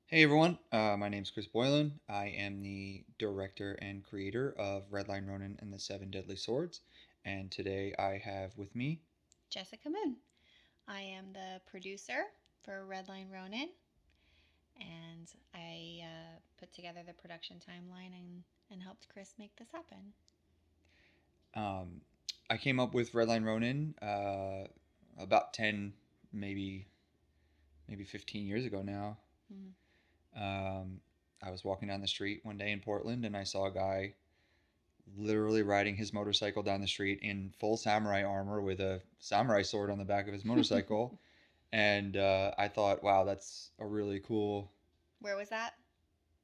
Hey everyone, my name's Chris Boylan. I am the director and creator of Redline, Ronin, and the Seven Deadly Swords. And today I have with me. Jessica Moon. I am the producer for Redline Ronin, and I put together the production timeline and helped Chris make this happen. Um, I came up with Redline Ronin about 10, maybe 15 years ago now. Mm. Um, I was walking down the street one day in Portland and I saw a guy literally riding his motorcycle down the street in full samurai armor with a samurai sword on the back of his motorcycle. And I thought, wow, that's a really cool. Where was that?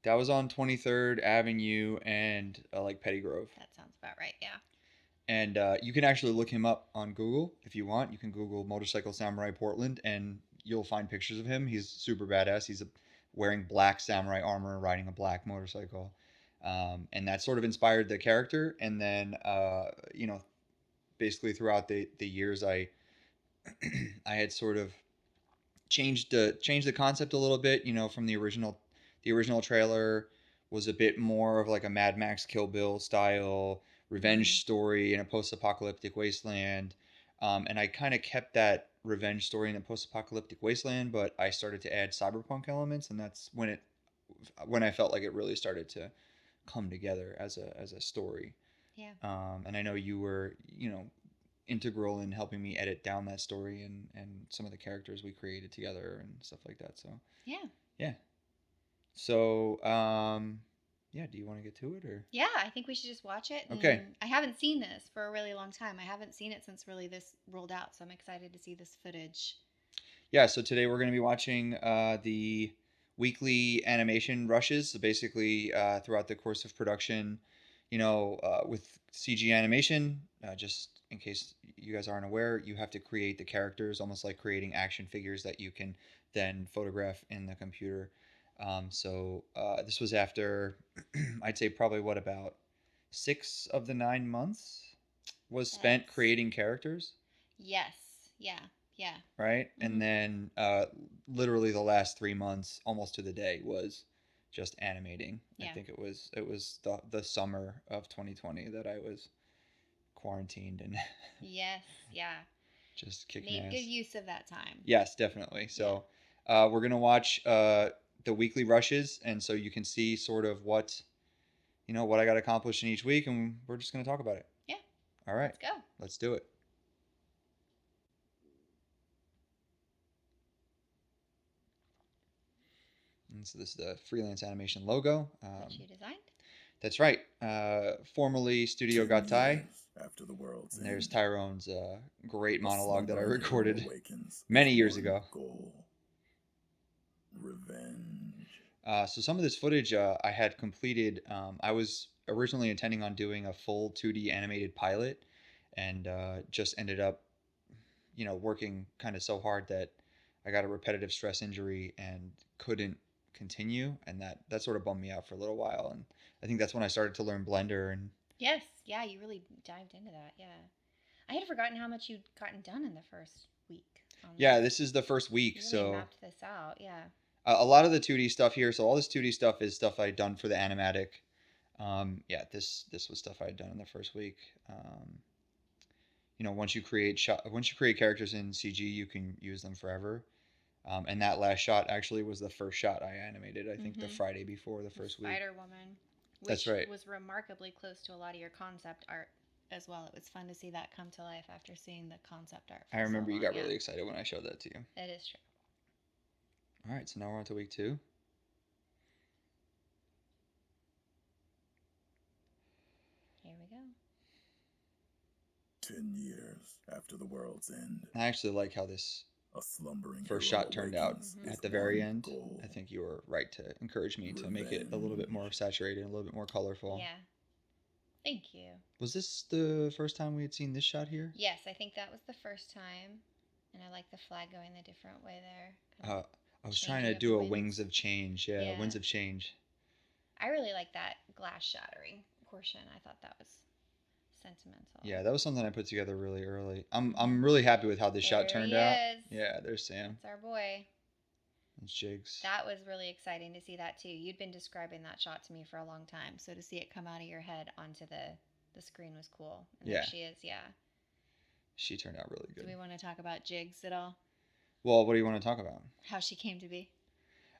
That was on 23rd Avenue and like Petty Grove. That sounds about right, yeah. And you can actually look him up on Google if you want. You can Google Motorcycle Samurai Portland and you'll find pictures of him. He's super badass. Wearing black samurai armor, riding a black motorcycle. And that sort of inspired the character. And then, basically throughout the years, I had sort of changed the concept a little bit. From the original trailer was a bit more of like a Mad Max Kill Bill style Mm. revenge story in a post-apocalyptic wasteland. And I kind of kept that revenge story in a post-apocalyptic wasteland, but I started to add cyberpunk elements, and that's when I felt like it really started to come together as a story. Yeah. And I know you were, integral in helping me edit down that story and some of the characters we created together and stuff like that. So Yeah. yeah. So yeah. Do you want to get to it or? Yeah, I think we should just watch it. Okay. And I haven't seen this for a really long time. I haven't seen it since really this rolled out, so I'm excited to see this footage. Yeah. So today we're going to be watching the weekly animation rushes. So basically, throughout the course of production, with CG animation, just in case you guys aren't aware, you have to create the characters almost like creating action figures that you can then photograph in the computer. So this was after, I'd say probably what about 6 of the 9 months was spent That's creating characters, yes. Yeah. Yeah. right? And Mm-hmm. then literally the last 3 months, almost to the day, was just animating. I Yeah. think it was the summer of 2020 that I was quarantined and Yes. Yeah. just kicking Made good ass. use of that time. Yes, definitely. Yeah. So we're gonna watch the weekly rushes, and so you can see sort of what I got accomplished in each week, and we're just gonna talk about it. Yeah. All right, Let's go. let's do it. And so this is the freelance animation logo. Which you designed? That's right. Formerly Studio 10 Gattai. years after the world's And there's end, Tyrone's great a monologue that I slumbering hero recorded awakens with many years one ago. goal: revenge. So some of this footage I had completed. I was originally intending on doing a full 2D animated pilot, and just ended up, working kind of so hard that I got a repetitive stress injury and couldn't continue, and that sort of bummed me out for a little while. And I think that's when I started to learn Blender. And Yes. Yeah, you really dived into that. Yeah. I had forgotten how much you'd gotten done in the first week on yeah, this. this is the first week, You really so mapped this out. Yeah. a lot of the 2D stuff here. So all this 2D stuff is stuff I'd done for the animatic. Yeah, this was stuff I'd done in the first week. Once you create characters in CG, you can use them forever. And that last shot actually was the first shot I animated. I think the Mm-hmm. Friday before the The first week. Spider Woman, That's which right. was remarkably close to a lot of your concept art as well. It was fun to see that come to life after seeing the concept art I for so remember you long. got Yeah. really excited when I showed that to you. It is true. All right, so now we're on to week 2. Here we go. 10 years after the world's end, I actually like how this a slumbering first hero shot turned out awakens Mhm. with at the very one end. goal: I think you were right to encourage me to make it a little bit more revenge. saturated, a little bit more colorful. Yeah. Thank you. Was this the first time we had seen this shot here? Yes, I think that was the first time. And I like the flag going the different way there. Kind Uh, I of was trying to changing of do the a Wings winds. of Change. Yeah, Yeah. Winds of Change. I really like that glass shattering portion. I thought that was sentimental. Yeah, that was something I put together really early. I'm Mhm. really happy with how this shot There turned he out. is. Yeah, there's Sam. That's our boy. It's Jigs. That was really exciting to see that too. You'd been describing that shot to me for a long time, so to see it come out of your head onto the screen was cool. And there Yeah. she is, yeah. She turned out really Do good. we want to talk about Jigs at all? Well, what do you want to talk about? How she came to be?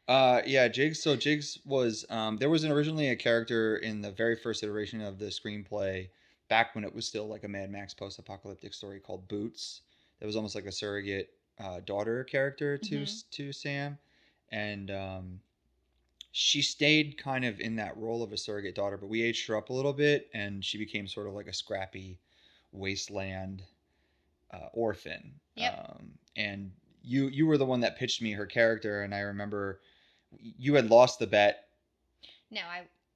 Yeah, Jigs. So Jigs was there was originally a character in the very first iteration of the screenplay, back when it was still like a Mad Max post-apocalyptic story, called Boots. That was almost like a surrogate daughter character to Sam, and she stayed kind of in that role of a surrogate daughter, but we aged her up a little bit, and she became sort of like a scrappy wasteland orphan. Yep. And you were the one that pitched me her character, and I remember you had lost the bet. No,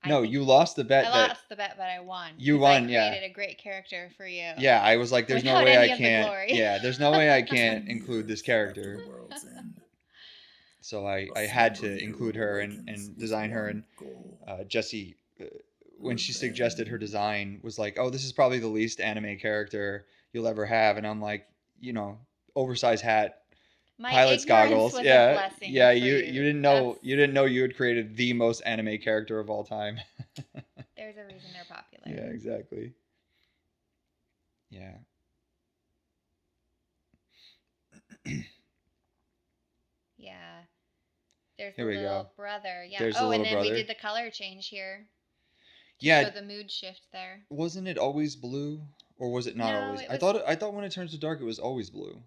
No, you lost the bet. I lost the bet, but I won. You 'Cause won, I yeah. created a great character for you. Yeah, I was like, there's no Without way any I of the can't. glory. Yeah, there's no way I 10 can't include this years character. after the world's end, So I a had to slumbering include hero her awakens and with design her. one And goal. Jesse, when she suggested her design, was like, "Oh, this is probably the least anime character you'll ever have." And I'm like, oversized hat, My pilot's ignorance goggles. was Yeah, a blessing. yeah. for You didn't know you had created the most anime character of all time. There's a reason they're popular. Yeah, exactly. Yeah. Yeah. There's Here the we little go. brother. Yeah. There's the and little then brother. we did the color change here. Yeah. Show the mood shift there. Wasn't it always blue, or was it not No, always? it I was- thought when it turns to dark, it was always blue.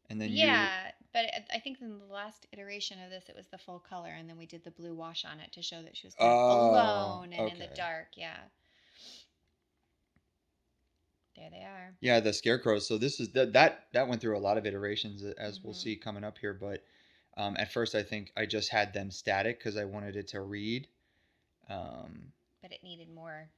And then Yeah, but I think in the last iteration of this, it was the full color, and then we did the blue wash on it to show that she was kind of alone and in the okay. dark. Yeah. There they are. Yeah, the scarecrows. So this is that went through a lot of iterations, as we'll Mhm. see coming up here. But at first, I think I just had them static because I wanted it to read. But it needed more.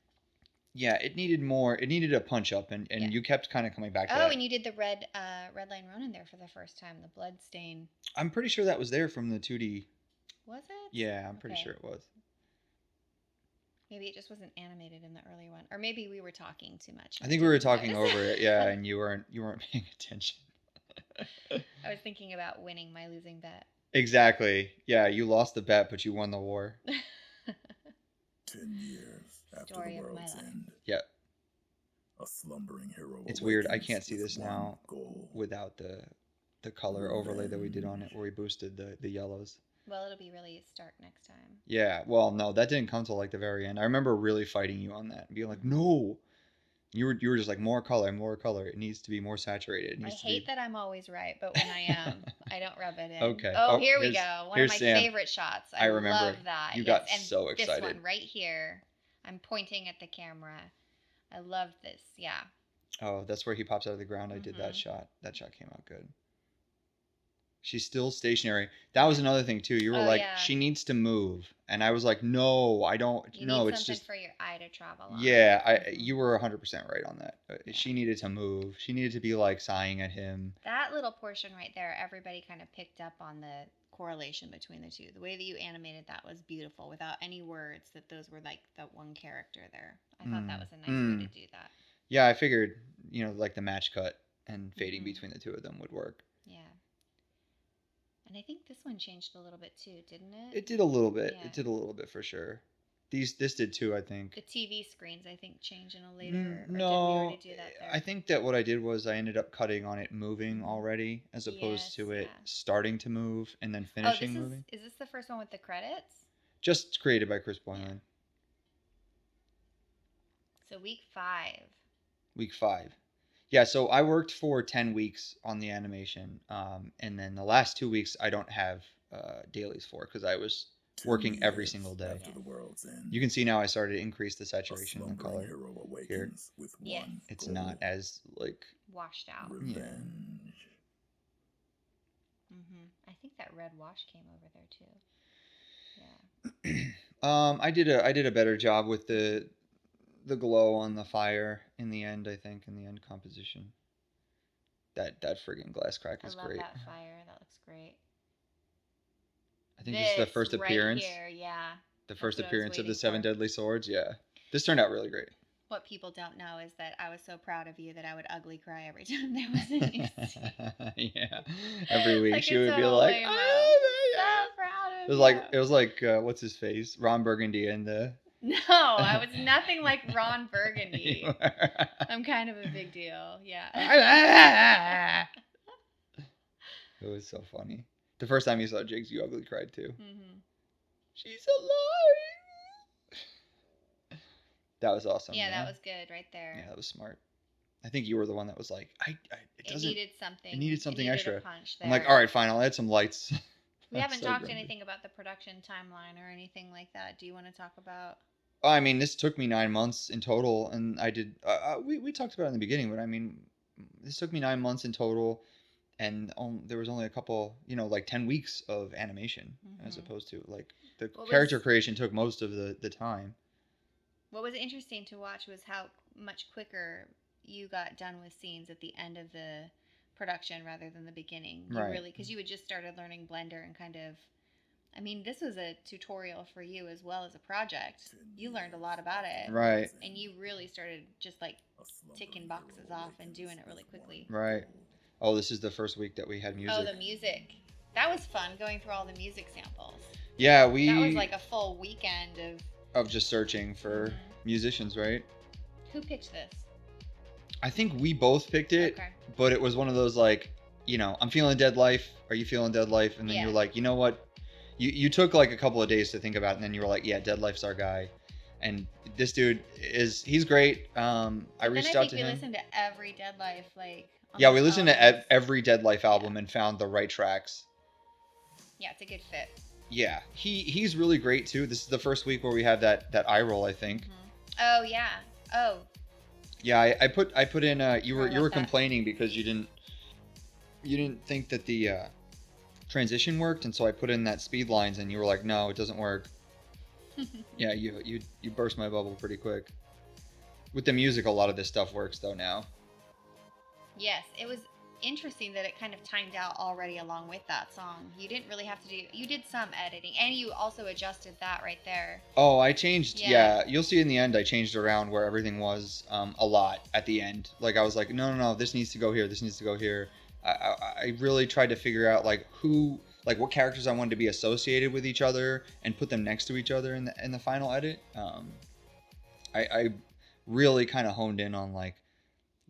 Yeah, it needed more. It needed a punch up, and Yeah. you kept kind of coming back to Oh, that. and you did the Redline Ronin there for the first time. The blood stain. I'm pretty sure that was there from the 2D. Was it? Yeah, I'm pretty Okay. sure it was. Maybe it just wasn't animated in the early one, or maybe we were talking too much. I think we were talking over it. Yeah, and you weren't paying attention. I was thinking about winning my losing bet. Exactly. Yeah, you lost the bet, but you won the war. 10 years after Story the of my world's life. end, Yeah. a slumbering hero It's weird. I awakens can't see with this one now goal. without the color overlay that we did on it, where we boosted the yellows. Well, it'll be really stark next time. Yeah. Well, no, that didn't come till like the very end. I remember really fighting you on that and being like, no. You were just like, more color, more color. It needs to be more saturated. It I needs to hate be... that I'm always right, but when I am, I don't rub it in. Okay. Oh, Oh, here we here's- go. One of here's my Sam. favorite shots. I remember. Love that. You got and so excited. This one right here. I'm pointing at the camera. I love this. Yeah. Oh, that's where he pops out of the ground. I did that Mhm. shot. That shot came out good. She's still stationary. That was another thing too. You were Oh, like, yeah. she needs to move, and I was like, no, I don't. You No, need it's something just. for your eye to travel on. Yeah, Mhm. you were 100% right on that. Yeah. She needed to move. She needed to be like sighing at him. That little portion right there, everybody kind of picked up on the correlation between the two. The way that you animated that was beautiful without any words, that those were like that one character there. I thought that was a nice way to do that. Yeah, I figured, like the match cut and fading Mhm. between the two of them would work. Yeah. And I think this one changed a little bit too, didn't it? It did a little bit. Yeah. It did a little bit for sure. This did too, I think. The TV screens, I think, change in a later. Or did we No, already do that there? I think that what I did was I ended up cutting on it moving Mhm. already, as opposed to Yes, it yeah. starting to move and then Oh, finishing moving. is this the first one with the credits? Just created by Chris Boylan. So week 5. Week 5. Yeah, so I worked for 10 weeks on the animation, and then the last 2 weeks I don't have dailies for because I was 10 working every years single day. After the world's end, You can see now I started to increase the a saturation and the slumbering color. hero awakens with Yes. one It's goal. not as like Washed out. Revenge. I think that red wash came over there too. Yeah. I did a better job with the glow on the fire in the end. I think in the end composition. That friggin' glass crack I is love great. that fire. That looks great. I think this is the first right appearance. Here, yeah. The first what I was appearance of the waiting 7 for. Deadly Swords. Yeah, this turned out really great. What people don't know is that I was so proud of you that I would ugly cry every time there was a new scene. Yeah, every week Like she a would be total like, lame-o. "Oh, it was like what's his face, Ron Burgundy and the. No, I was nothing like Ron You Burgundy. were. I'm kind of a big deal. Yeah. It was so funny. The first time you saw Jigs, you ugly cried too. Mm-hmm. She's alive. That was awesome. Yeah, man. that was good right there. Yeah, that was smart. I think you were the one that was like, it doesn't. needed something. It needed something extra. A punch there. I'm like, all right, fine. I'll add some lights. We haven't so talked grumpy. anything about the production timeline or anything like that. Do you want to talk about? I mean, this took me 9 months in total, and I did. We talked about it in the beginning, but I mean, this took me 9 months in total, and there was only a couple, like 10 weeks of animation, as opposed to like the character creation took most of the time. What was interesting to watch was how much quicker you got done with scenes at the end of the production rather than the beginning. You right. Really, because you had just started learning Blender and kind of. I mean, this was a tutorial for you as well as a project. You learned a lot about it. Right. And you really started just like ticking boxes off and doing it really quickly. Right. Oh, this is the first week that we had music. Oh, the music. That was fun, going through all the music samples. Yeah, That was like a full weekend of just searching for musicians, right? Who picked this? I think we both picked it, but it was one of those like, I'm feeling Dead Life. Are you feeling Dead Life? And then you're like, you know what? You took like a couple of days to think about it, and then you were like, yeah, Dead Life's our guy. And this dude he's great. I reached out to him. We listened to every Dead Life, like. Yeah, we listened to every Dead Life album and found the right tracks. Yeah, it's a good fit. Yeah, he's really great too. This is the first week where we had that eye roll, I think. Oh yeah. Oh. Yeah, I put in. You were complaining because you didn't think that the transition worked, and so I put in that speed lines, and you were like, no, it doesn't work. Yeah, you burst my bubble pretty quick. With the music, a lot of this stuff works though now. Yes, it was interesting that it kind of timed out already along with that song. You didn't really have to do. You did some editing, and you also adjusted that right there. Oh, I changed. Yeah, you'll see in the end. I changed around where everything was a lot at the end. Like I was like, no, this needs to go here. This needs to go here. I really tried to figure out like what characters I wanted to be associated with each other and put them next to each other in the final edit. I really kind of honed in on like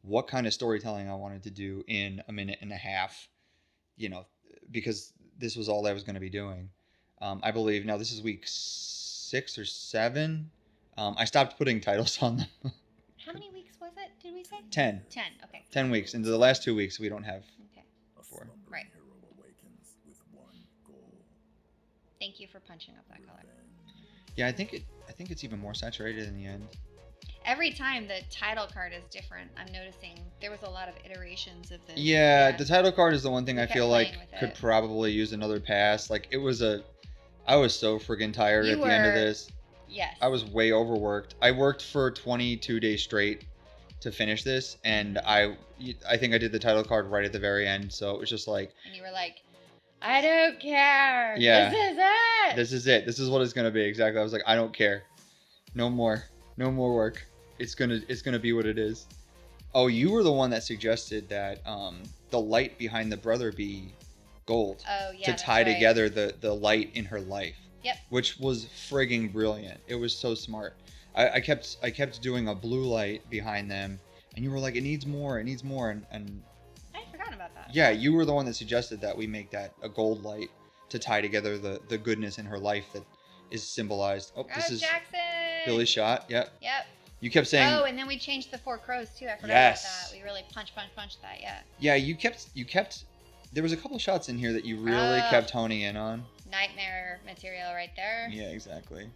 what kind of storytelling I wanted to do in a minute and a half, because this was all I was going to be doing. I believe now this is week 6 or 7. I stopped putting titles on them. How many weeks was it? Did we say 10? 10. Okay. 10 weeks. Into the last 2 weeks, we don't have. Okay. 4. Right. Thank you for punching up that color. Yeah, I think it's even more saturated in the end. Every time the title card is different, I'm noticing there was a lot of iterations of this. Yeah, the title card is the one thing I feel like could probably use another pass. Like I was so friggin' tired at the end of this. Yes. I was way overworked. I worked for 22 days straight to finish this, and I think I did the title card right at the very end, so it was just like. And you were like, I don't care. Yeah. This is it. This is it. This is what it's gonna be. Exactly. I was like, I don't care. No more work. It's gonna be what it is. Oh, you were the one that suggested that the light behind the brother be gold. Oh yeah. To tie together the light in her life. Yep. Which was frigging brilliant. It was so smart. I kept doing a blue light behind them, and you were like, it needs more, and I forgot about that. yeah, you were the one that suggested that we make that a gold light to tie together the goodness in her life that is symbolized. Oh, this is Jackson. Billy's shot. Yep. Yep. You kept saying. Oh, and then we changed the 4 crows too. I forgot about that. We really punched that. Yeah. Yeah, you kept. There was a couple shots in here that you really kept honing in on. Nightmare material right there. Yeah, exactly.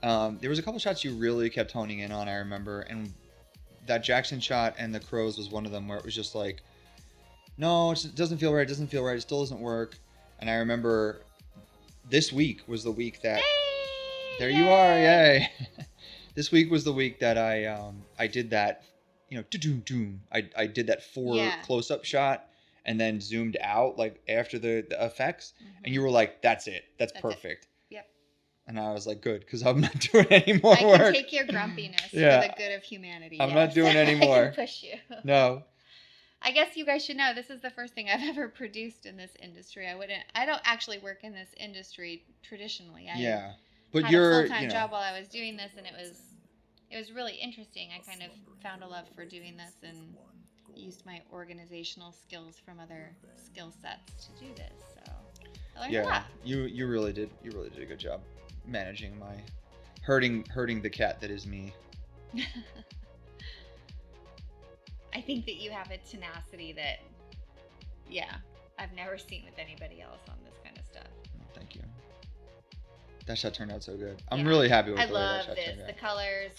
There was a couple shots you really kept honing in on, I remember, and that Jackson shot and the crows was one of them where it was just like, no, it doesn't feel right, it still doesn't work. And I remember this week was the week that there you are, yay. This week was the week that I did that, I did that 4 close-up shot and then zoomed out like after the effects, and you were like, that's it, that's perfect. Yep. And I was like, good, because I'm not doing any more work. I can take your grumpiness for the good of humanity. I'm not doing any more. I can push you. No. I guess you guys should know this is the first thing I've ever produced in this industry. I don't actually work in this industry traditionally. I Yeah, but had a you're, full-time job while I was doing this, and it was really interesting. I kind of found a love for doing this and used my organizational skills from other skill sets to do this. So I learned a lot. you really did a good job managing my hurting the cat that is me. I think that you have a tenacity that, yeah, I've never seen with anybody else on this kind of stuff. Oh, thank you. That shot turned out so good. I'm Yeah. really happy with I the way that love shot this. turned out. The colors,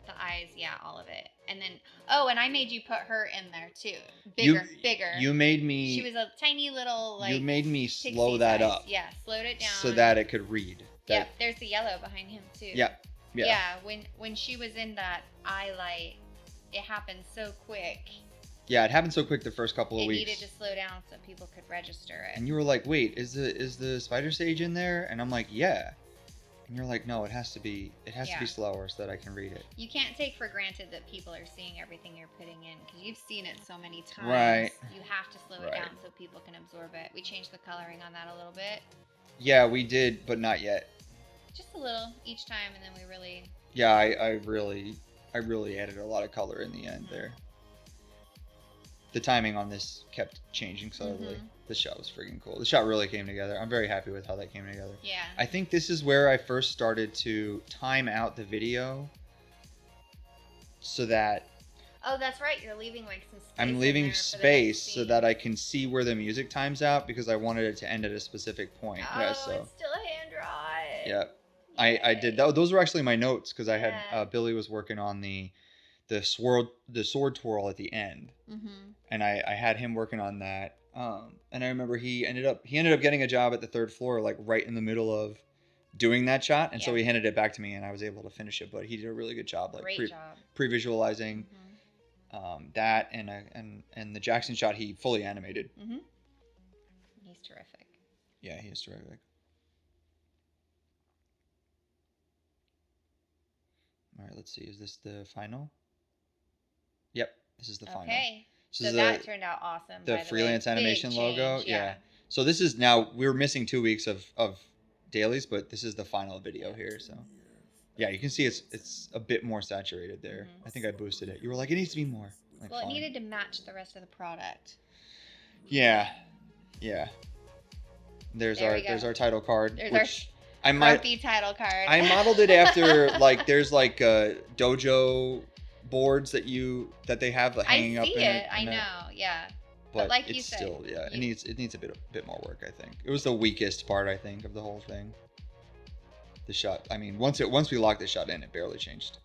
the eyes, yeah, all of it. And then, oh, and I made you put her in there too. Bigger. You made me. She was a tiny little, like. You made me pixie slow that size. up. Yeah, slowed it down. So that it could read. Yep, there's the yellow behind him too. Yeah. Yeah, when she was in that eye light, it happened so quick. Yeah, it happened so quick the first couple of weeks. It needed to slow down so people could register it. And you were like, "Wait, is the spider stage in there?" And I'm like, "Yeah." And you're like, "No, it has to be slower so that I can read it." You can't take for granted that people are seeing everything you're putting in because you've seen it so many times. Right. You have to slow it down so people can absorb it. We changed the coloring on that a little bit. Yeah, we did, but not yet. Just a little each time, and then we really. Yeah, I really added a lot of color in the end there. The timing on this kept changing subtly. Mm-hmm. The shot was freaking cool. The shot really came together. I'm very happy with how that came together. Yeah. I think this is where I first started to time out the video so that Oh, that's right. You're leaving like some space. I'm leaving space so that I can see where the music times out because I wanted it to end at a specific point. Oh, Yeah, so it's still a hand drawn. yeah. I did that. Those were actually my notes because I had Yeah. Billy was working on the sword twirl at the end, and I had him working on that. And I remember he ended up getting a job at the third floor, like right in the middle of doing that shot, and so he handed it back to me, and I was able to finish it. But he did a really good job, like pre-visualizing that and the Jackson shot. He fully animated. He's terrific. Yeah, he is terrific. All right, let's see. Is this the final? Yep, this is the final. Okay. So that turned out awesome. The by freelance way. animation Big logo. change, Yeah. So this is now we're missing 2 weeks of dailies, but this is the final video here. So yeah, you can see it's a bit more saturated there. I think I boosted it. You were like, it needs to be more. Like, well, it fine. needed to match the rest of the product. Yeah. There's our title card. There's I grumpy title card. I modeled it after like there's like dojo boards that they have hanging up in it. I know, yeah. But like it's you said, still it needs a bit more work. I think it was the weakest part. I think of the whole thing. The shot. I mean, once we locked the shot in, it barely changed.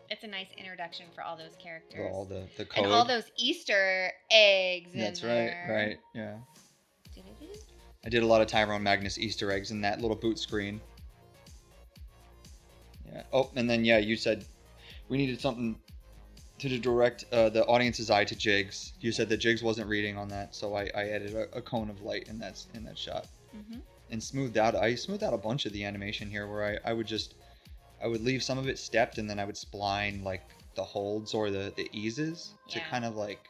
It's a nice introduction for all those characters. All the code. And all those Easter eggs. That's in there. right. Yeah. I did a lot of Tyrone Magnus Easter eggs in that little boot screen. Yeah. Oh, and then you said we needed something to direct the audience's eye to Jigs. You said that Jigs wasn't reading on that, so I added a cone of light in that shot. And I smoothed out a bunch of the animation here, where I would leave some of it stepped, and then I would spline like the holds or the eases to kind of like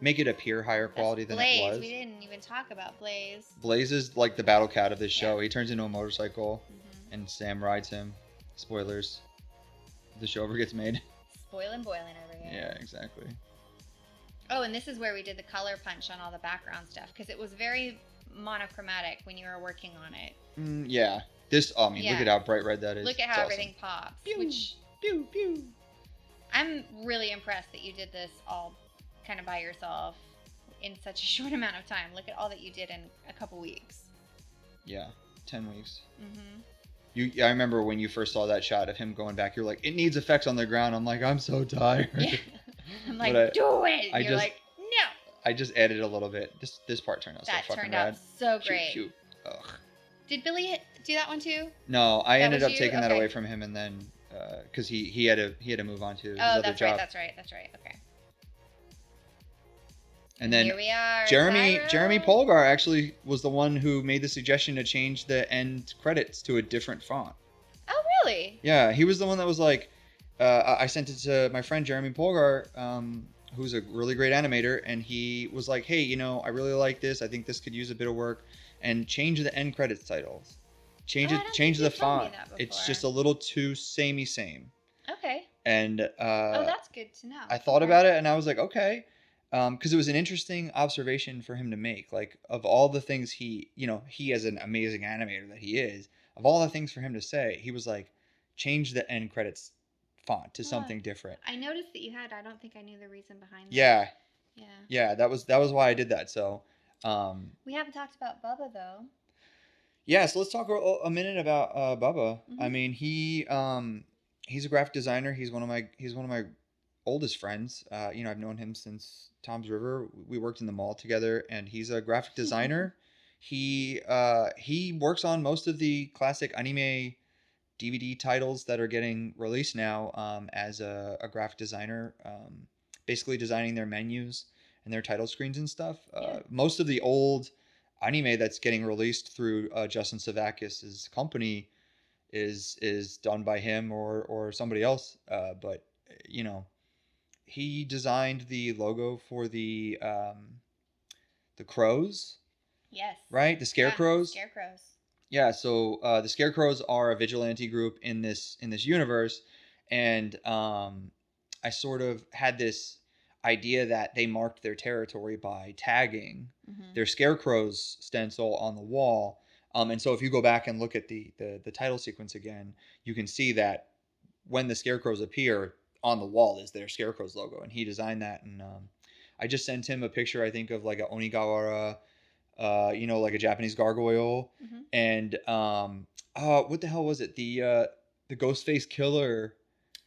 make it appear higher quality than it was. We didn't even talk about Blaze. Blaze is like the battle cat of this show. He turns into a motorcycle, and Sam rides him. Spoilers. If the show ever gets made. Boiling over here. Yeah, exactly. Oh, and this is where we did the color punch on all the background stuff, because it was very monochromatic when you were working on it. Yeah. This, look at how bright red that is. Look at how everything pops. Pew, pew, pew. I'm really impressed that you did this all kind of by yourself in such a short amount of time. Look at all that you did in a couple weeks. Yeah, 10 weeks. I remember when you first saw that shot of him going back, you're like, it needs effects on the ground. I'm like, I'm so tired. Yeah. I'm like, do it. And you're like, no. I just added a little bit. This part turned out so fucking rad. That turned out so great. Shoot. Ugh. Did Billy do that one too? No, I ended up taking that away from him, and then because he had to move on to his other job. That's right. Okay. And then here we are. Jeremy Polgar actually was the one who made the suggestion to change the end credits to a different font. Oh, really? Yeah, he was the one that was like, I sent it to my friend Jeremy Polgar, who's a really great animator, and he was like, "Hey, I really like this. I think this could use a bit of work, and change the end credits titles, Oh, I don't change think the you've told me font. that It's before. just a little too samey same." Okay. And Oh, that's good to know. I thought Okay. about it, and I was like, okay, because it was an interesting observation for him to make. Like, of all the things he as an amazing animator that he is, of all the things for him to say, he was like, change the end credits font to Oh, something different. I noticed that you had. I don't think I knew the reason behind that. Yeah, Yeah. yeah, that was why I did that. So, We haven't talked about Bubba though. yeah, so let's talk a minute about Bubba. I Mhm. mean, he's a graphic designer. He's one of my oldest friends. I've known him since Tom's River. We worked in the mall together, and he's a graphic designer. He works on most of the classic anime DVD titles that are getting released now, as a graphic designer, basically designing their menus and their title screens and stuff. Yeah. Most of the old anime that's getting released through Justin Savakis' company is done by him or somebody else. But you know, he designed the logo for the crows, Yes. right? The Yeah. scarecrows. Scarecrows. Yeah, so the Scarecrows are a vigilante group in this universe, and I sort of had this idea that they marked their territory by tagging Mhm. their Scarecrows stencil on the wall. And so if you go back and look at the title sequence again, you can see that when the Scarecrows appear on the wall is their Scarecrows logo, and he designed that. And I just sent him a picture, I think, of like a Onigawara, like a Japanese gargoyle, Mhm. and what the hell was it? The Ghostface Killer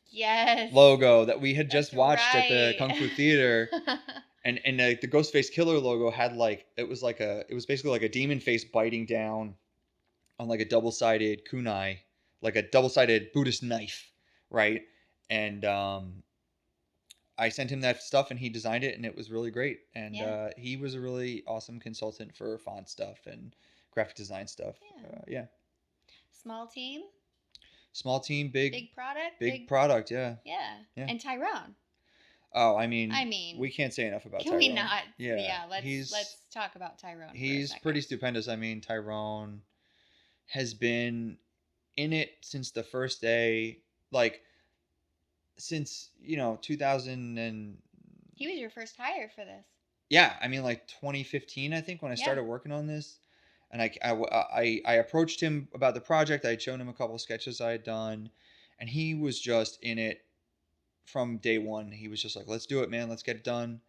Yes. logo that we had That's just watched at the right. Kung Fu Theater, and the Ghostface Killer logo had it was basically like a demon face biting down on like a double-sided kunai, like a double-sided Buddhist knife, right? And I sent him that stuff, and he designed it, and it was really great. And Yeah. he was a really awesome consultant for font stuff and graphic design stuff. Yeah. Yeah, Small team, small team, big big product, big product. Yeah, yeah. yeah. And Tyrone. Oh, I mean, I mean, we can't say enough about can we Tyrone. not? Yeah, Yeah. Let's he's talk about Tyrone for a he's second. pretty stupendous. I mean, Tyrone has been in it since the first day, like since 2000 and He was your first hire for this. yeah, I mean like 2015, I think, when I Yeah. started working on this. And I approached him about the project. I had shown him a couple sketches I had done, and he was just in it from day one. He was just like, "Let's do it, man. Let's get it done."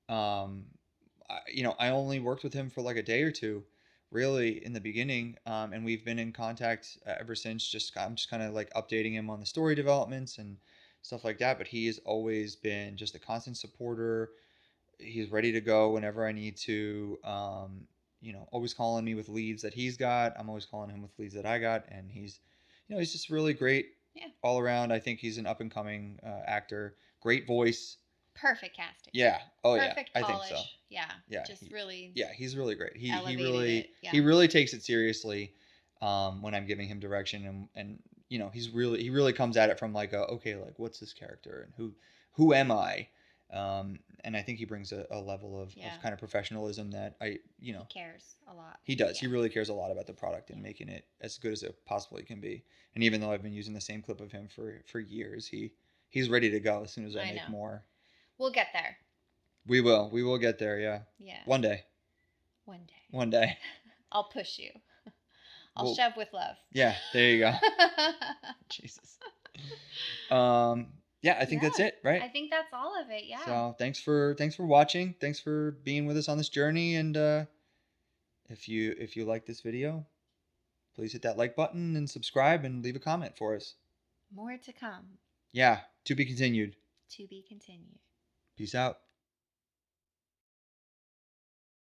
Um, I only worked with him for like a day or two, really, in the beginning, and we've been in contact ever since. I'm just kind of like updating him on the story developments and stuff like that. But he has always been just a constant supporter. He's ready to go whenever I need to. Always calling me with leads that he's got. I'm always calling him with leads that I got, and he's just really great Yeah. all around. I think he's an up and coming actor. Great voice. Perfect casting. Yeah. Oh Perfect yeah. I polish. think so. Yeah. Yeah. Just really. Yeah, he's really great. He elevated really it. Yeah. he really takes it seriously when I'm giving him direction, and he really comes at it from like okay, like what's this character and who am I? And I think he brings a level of Yeah. kind of professionalism that He cares a lot. he does. Yeah. He really cares a lot about the product and Yeah. making it as good as it possibly can be. And even though I've been using the same clip of him for years, he's ready to go as soon as I make know. more. We'll get there. We will get there. Yeah. Yeah. One day. One day. One day. I'll push you. I'll Well, shove with love. Yeah, there you go. Jesus. Yeah, I think that's it, right? I think that's all of it. Yeah. So thanks for watching. Thanks for being with us on this journey. And if you like this video, please hit that like button and subscribe and leave a comment for us. More to come. Yeah, to be continued. To be continued. Peace out.